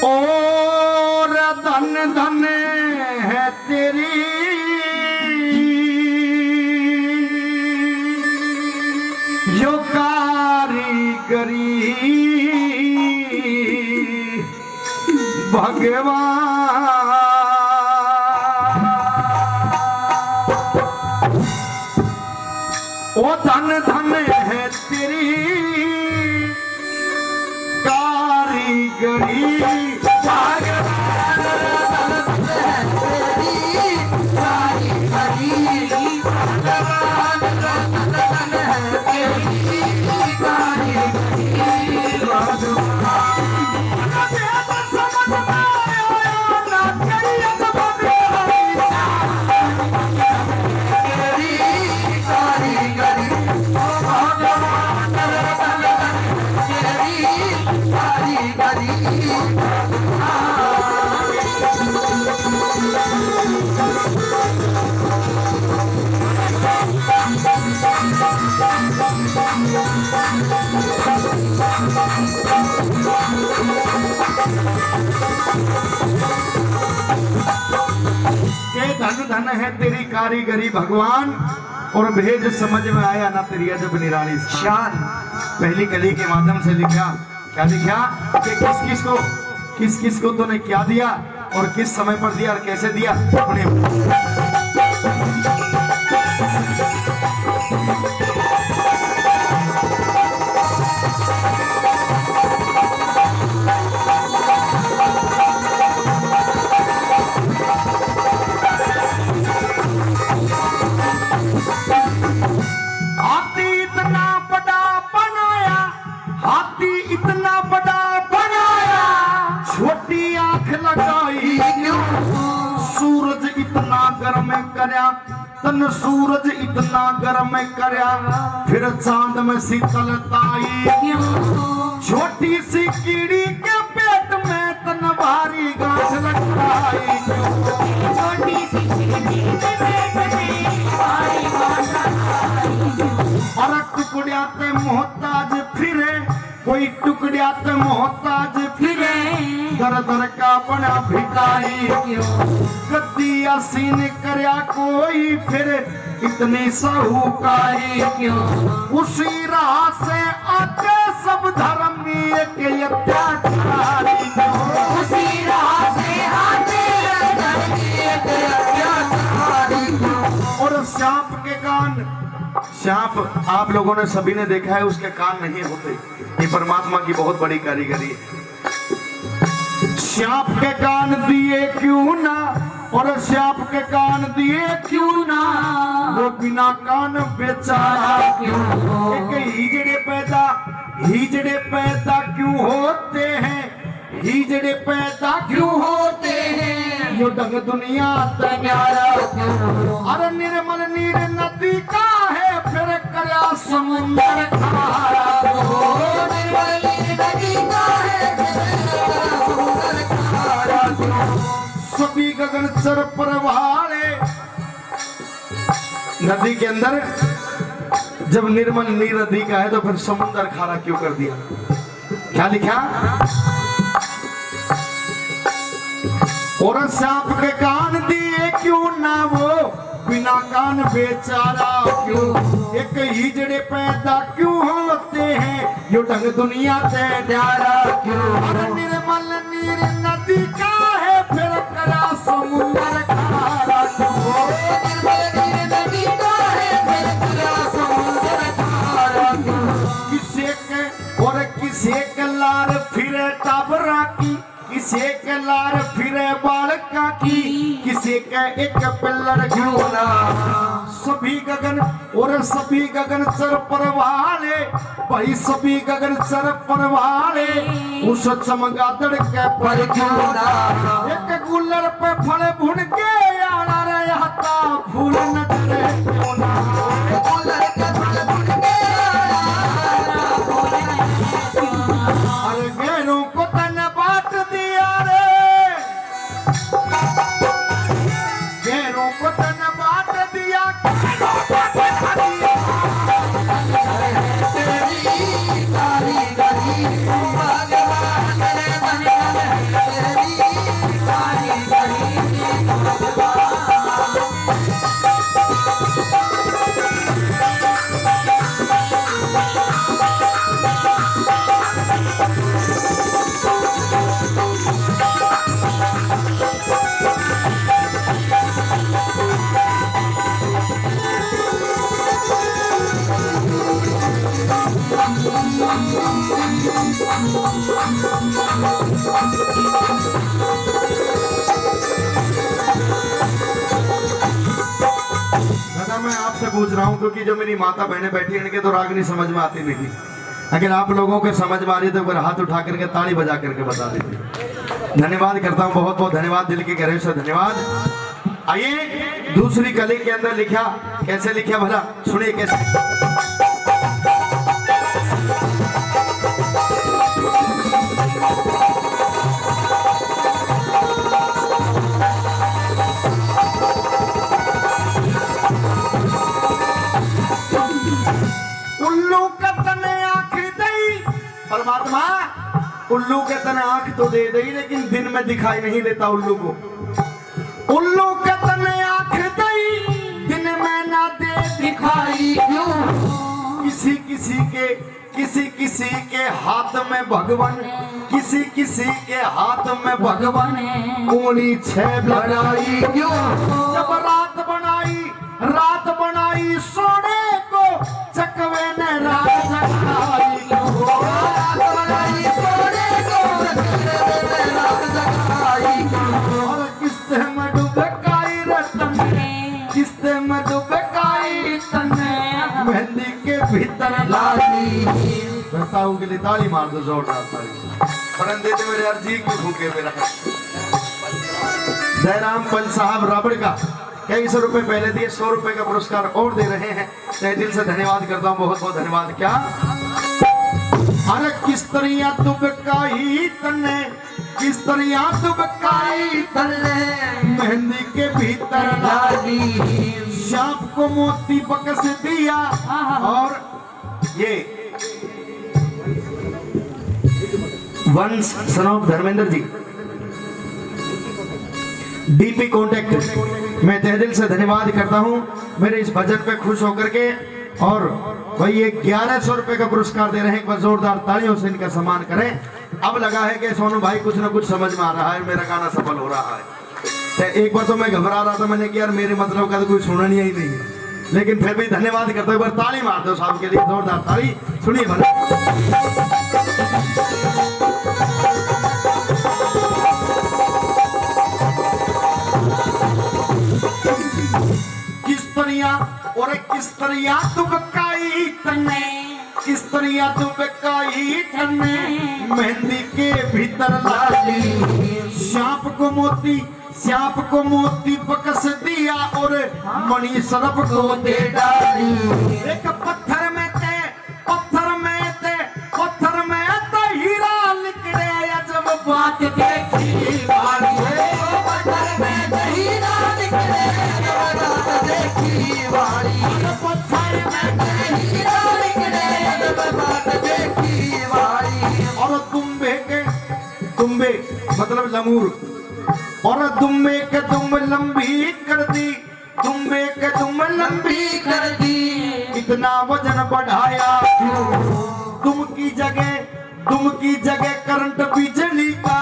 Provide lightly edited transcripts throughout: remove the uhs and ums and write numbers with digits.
और धन धन है तेरी जो कारीगरी भगवान। ओ धन धन है तेरी कारीगरी धन धन है तेरी कारीगरी भगवान। और भेद समझ में आया ना तेरी अजब निराली शान। पहली कली के माध्यम से लिखा, क्या लिखा कि किस किस को तूने क्या दिया और किस समय पर दिया और कैसे दिया। सूरज इतना गर्म करया, तन सूरज इतना गर्म करया, फिर चांद में शीतलताई। छोटी सी कीड़ी के पेट में तन भारी गांठ लगाई। छोटी सी कीड़ी के पेट में भारी गांठ लगाई। और टुकड़िया ते मोहताज फिरे, कोई टुकड़िया ते मोहताज फिरे, दर दर का बना भिखारी। गद्दी असीन करया कोई फिर इतनी साहूकारी क्यों। उसी राह से आते सब धर्मी के अत्याचारी। उसी राह से आते धर्मी के अत्याचारी। और सांप के कान, सांप आप लोगों ने सभी ने देखा है, उसके कान नहीं होते। ये परमात्मा की बहुत बड़ी कारीगरी है। सांप के कान दिए क्यों ना, और सांप के कान दिए क्यों ना, वो बिना कान बेचारा क्यों। हिजड़े पैदा क्यों होते हैं, हिजड़े पैदा क्यों होते हैं, यो ढंग दुनिया तैयारा क्यों। अरे निर्मल नीर नदी का है, फिर करया समुंदर खारा। निर्मल नीर नदी का है, सभी गगन सर पर वाले। नदी के अंदर जब निर्मल नीर नदी का है तो फिर समुद्र खारा क्यों कर दिया। क्या लिखा। और सांप के कान दिए क्यों ना, वो बिना कान बेचारा क्यों। एक हिजड़े पैदा क्यों होते हैं, यो ढंग दुनिया से न्यारा क्यों। और निर्मल नीर नदी का है, फिर करा समुद्र खारा क्यों। निर्मल नीर नदी का है, फिर करा समुद्र खारा क्यों। किसे के और किसे के लार फिरे टाबरा की, किसे के लार फिरे बालका की, किसे के एक पिल्लर क्यों ना। सभी गगन और सभी गगन सर पर वाले, भाई सभी गगन सर पर वाले, उस चमगादड़ के पर क्यों ना। एक गुल्लर पे फल भुन के आना रे हता फूल नजरे क्यों ना। गुल्लर के फल भुन के आना फूल नजरे क्यों ना। अरे गैरों को तन बांट दिया रे, गैरों को तन बांट दिया, तेरी कारीगरी भगवान। दादा मैं आपसे पूछ रहा हूँ क्योंकि जो मेरी माता बहनें बैठी हैं इनके तो राग नहीं समझ में आती नहीं। अगर आप लोगों के समझ में आ रही तो एक बार हाथ उठा करके ताली बजा करके बता दीजिए। धन्यवाद करता हूँ, बहुत बहुत धन्यवाद, दिल की गहराई से धन्यवाद। आइए दूसरी कली के अंदर लिखा, कैसे लिखा भला सुनिए कैसे। परमात्मा उल्लू के तने आंख तो दे दई लेकिन दिन में दिखाई नहीं देता उल्लू को। उल्लू के तने आंख दई दिन में ना दे दिखाई क्यों। किसी किसी के हाथ में भगवान, किसी किसी के हाथ में भगवान उंगली छह बनाई क्यों। जब रात बनाई सोने को चकवे ने रात जगाई क्यों। और किस्ते में डुबकाई रतन, किस्ते में डुबकाई तने मेहंदी के भीतर लाली। बताऊं के लिए ताली मार दो जोरदार ताली। परंदे थे मेरे अर्जी क्यों भूखे मेरा। जयराम पल साहब राबड़ का कई सौ रुपए पहले दिए, 100 रुपए का पुरस्कार और दे रहे हैं। तहे दिल से धन्यवाद करता हूँ, बहुत बहुत धन्यवाद। क्या अरे किस तरिया दुबकाई तने, किस तरिया दुबकाई तने मेहंदी के भीतर लाली। सांप को मोती बकस दिया। और ये वंश सनोप धर्मेंद्र जी डीपी कॉन्टेक्ट, मैं तहे दिल से धन्यवाद करता हूं मेरे इस भजन पे खुश होकर के। और भाई ये 1100 रुपए का पुरस्कार दे रहे हैं, एक बार जोरदार तालियों से इनका सम्मान करें। अब लगा है कि सोनू भाई कुछ ना कुछ समझ में आ रहा है, मेरा गाना सफल हो रहा है। तो एक बार तो मैं घबरा रहा था, मैंने कि यार मेरे मतलब का तो कोई सुनना ही नहीं है, लेकिन फिर भी धन्यवाद करता हूं। एक बार ताली मार दो साहब के लिए, जोरदार ताली। सुनिए भला किस तरिया और किस तरिया दुबकाई तने, किस तरिया दुबकाई तने मेहंदी के भीतर लाली। सांप को मोती बकस दिया और मणि सरप को दे डाली। एक पत्थर में ते हीरा निकले, अजब बात देखी वाली। पत्थर में ते हीरा निकले, अजब बात देखी वाली। पत्थर में ते हीरा निकले, अजब बात देखी वाली। और तुम्बे मतलब लमूर, और दुम्बे के दुम लंबी कर दी, दुम्बे के दुम लंबी कर दी। इतना वजन बढ़ाया तुम की जगह करंट बिजली का,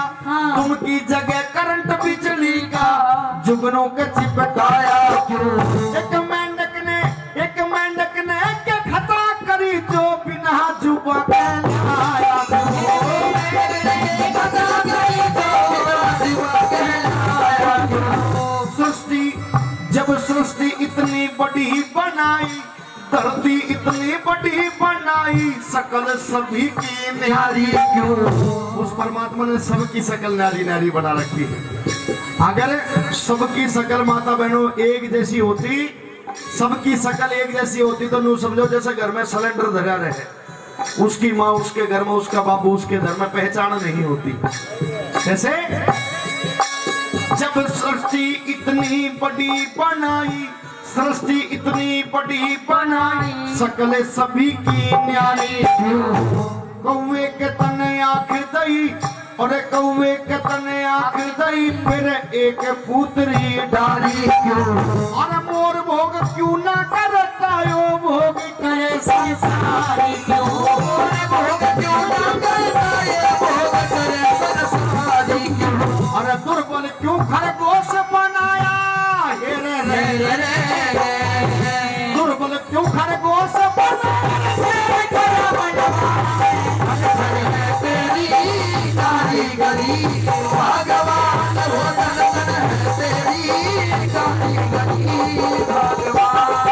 तुम की जगह करंट बिजली का जुगनों के चिपकाया क्यों। एक मेंढक ने क्या खता करी जो बिना जुबा के आया। सृष्टि इतनी बड़ी बनाई, धरती इतनी बड़ी बनाई, सकल सभी की न्यारी क्यों। उस परमात्मा ने सबकी सकल न्यारी न्यारी बना रखी है। अगर सबकी सकल माता बहनों एक जैसी होती, सबकी सकल एक जैसी होती तो नू समझो जैसे घर में सिलेंडर धरा रहे, उसकी माँ उसके घर में, उसका बाबू उसके घर में, पहचान नहीं होती। जैसे जब सृष्टि इतनी बड़ी बनाई, सृष्टि इतनी बड़ी बनाई, सकल सभी की न्यारी क्यों। कौवे के तने आंख दई, और कौवे के तने आंख दई, फिर एक पुत्री डाली क्यों। और मोर भोग क्यों ना करता यो भोग करे संसारी क्यों। भोग क्यों ना करता यो भोग करे संसारी क्यों। और दुर्बल क्यों खरगोश बनाया, हे रे दुर्बल क्यों खरगोश बनाया। भगवान हो धन धन है तेरी कारीगरी भगवान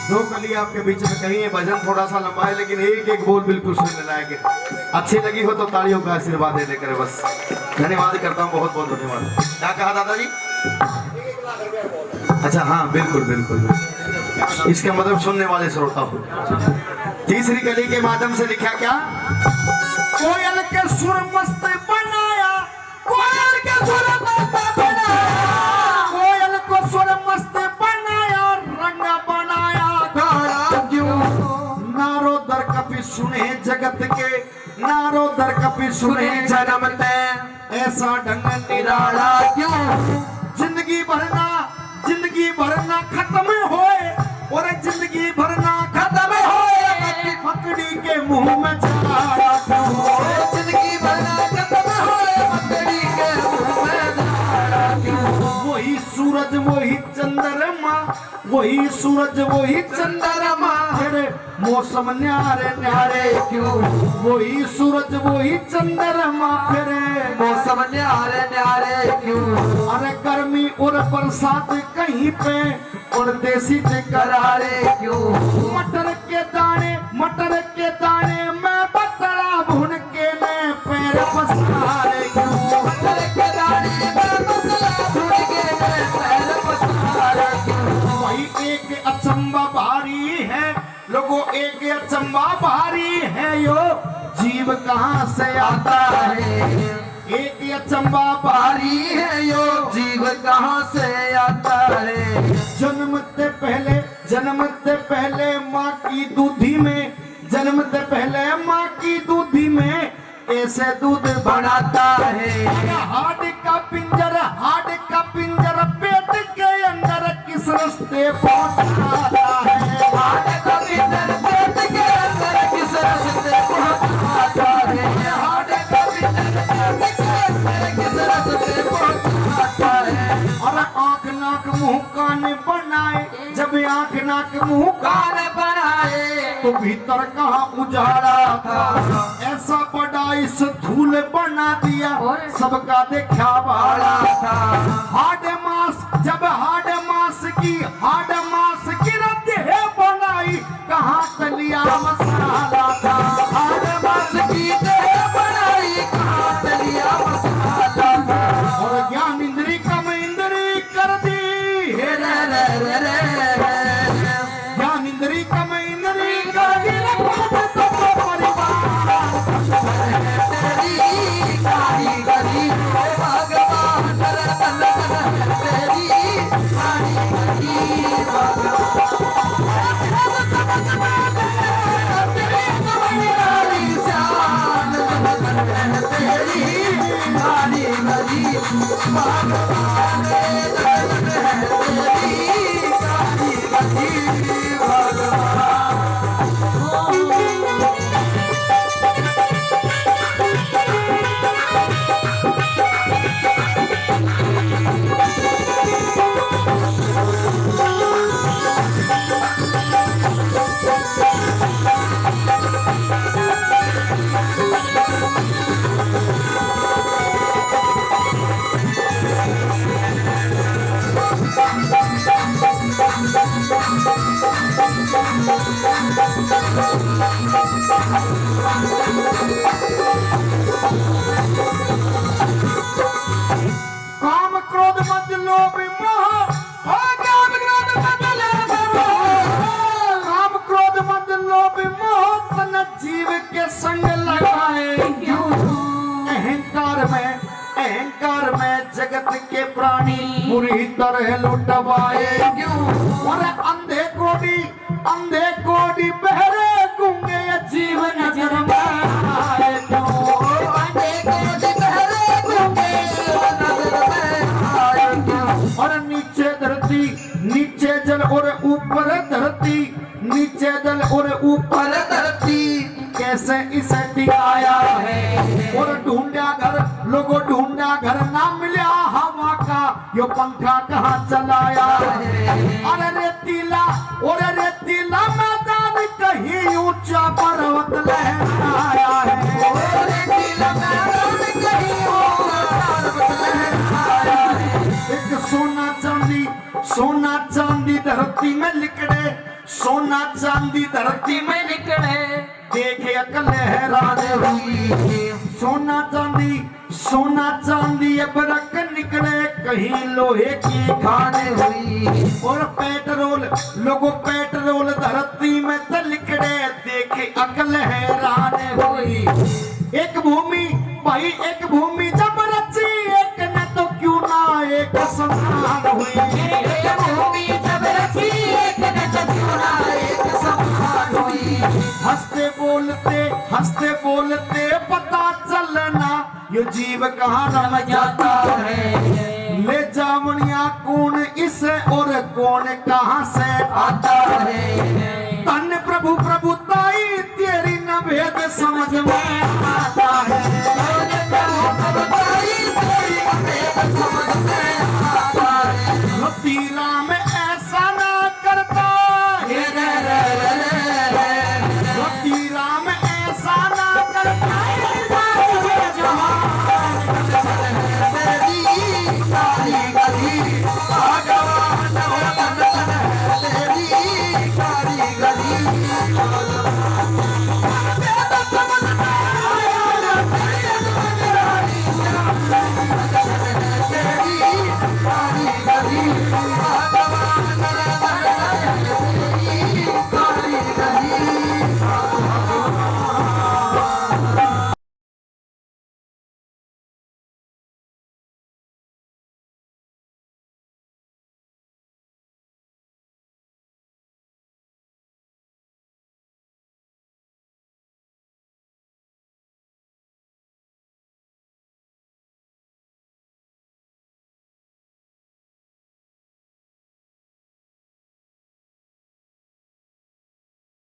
दो कली आपके बीच में कहीं है, भजन थोड़ा सा लंबा है लेकिन एक एक बोल बिल्कुल सुनने लायक है। अच्छी लगी हो तो तालियों का आशीर्वाद दे देकर बस धन्यवाद करता हूँ, बहुत बहुत धन्यवाद। क्या कहा दादाजी? अच्छा हाँ बिल्कुल बिल्कुल, इसका मतलब सुनने वाले श्रोता हो। तीसरी कली के माध्यम से लिखा क्या? कोयल के सुर मस्त बनाया, कोयल के सुर मस्त बनाया, कोयल को सुर मस्त बनाया, रंग बनाया गाया क्यों? नारो दर कपि सुने जगत के, नारो दर कपि सुने जन्म ते, ऐसा ढंग निराला क्यों? जिंदगी भरना खत्म होए और जिंदगी भरना खत्म होए, मकड़ी के मुंह में चढ़ाया क्यों? जिंदगी भरना खत्म होए, मकड़ी के मुंह में चढ़ाया क्यों? वही सूरज वही चंद्रमा, वही सूरज वही चंद्रमा, तेरे मौसम न्यारे न्यारे क्यों? वही सूरज वही चंद्रमा, तेरे मौसम न्यारे न्यारे क्यों? अरे गर्मी और बरसात कहीं पे और देसी करारे क्यों? मटर के दाने मैं बतला भुन के मैं पैर पसारे क्यों? मटर के दाने मैं बतला भुन के मैं पैर पसारे क्यों? वही एक अचंबा भारी है लोगों, एक अचंबा भारी है यो, जीव कहाँ से आता है? एक अचंबा भारी है यो, जीव कहाँ से आता है? जन्मते पहले माँ की दूधी में, जन्मते पहले माँ की दूधी में ऐसे दूध बनाता है। हाड का पिंजर पेट के अंदर किस रास्ते पहुँचाता है? हाड का पिंजर पेट के अंदर किस रास्ते पहुँचाता है? हाड का पिंजर पेट के अंदर किस रास्ते पहुँचाता है? और आँख नाक मुँह कान बनाए, जब आँख नाक मुँह कान बनाए तो भीतर कहाँ उजाड़ा था? ऐसा बड़ा इस धूल बना दिया, सबका देखा भाड़ा था। हाड मास की रद्द है बनाई, कहाँ तलिया मसाला था? हाड मास की देह बनाई, कहाँ तलिया मसाला था? और ज्ञान इंद्री कम इंद्री कर दी, ज्ञान इंद्री कम इंद्री कर दी, कारीगरी भगवान तेरी कारीगरी काम मद लोभ मोह ओ काम क्रोध मद लोभ मोह काम क्रोध मद लोभ मोह तन जीव के संग लगाए क्यों अहंकार में जगत के प्राणी बुरी तरह लुटवाए क्यों और अंधे कोडी बहरे गूंगे जीव नजर में आए क्यों अंधे कोडी बहरे गूंगे नजर में आए क्यों और नीचे धरती नीचे जल और ऊपर धरती नीचे जल और ऊपर पर धरती कैसे इसे टिकाया है और ढूंढा घर लोगों ढूंढा घर ना मिला हवा का यो पंखा कहाँ चलाया अरे रेतीला मैदान कहीं ऊंचा पर्वत लहराया है रेतीला मैदान कहीं ऊंचा लहराया है एक सोना चांदी धरती में लिकड़े सोना चांदी धरती में में निकले देखे अकल हैरान हुई सोना चांदी अब रख निकले कहीं लोहे की खाने हुई और पेट्रोल धरती में तलकड़े देखे अकल हैरान हुई एक भूमि जब रची एक न तो क्यों ना एक समान हुई भूमि जब रची एक न तो क्यों ना एक समान हुई हंसते बोलते पता चलना ये जीव कहाँ रम जाता है ले जावनिया कौन इस और कौन कहाँ से आता है तन प्रभुताई तेरी न भेद समझ में आता है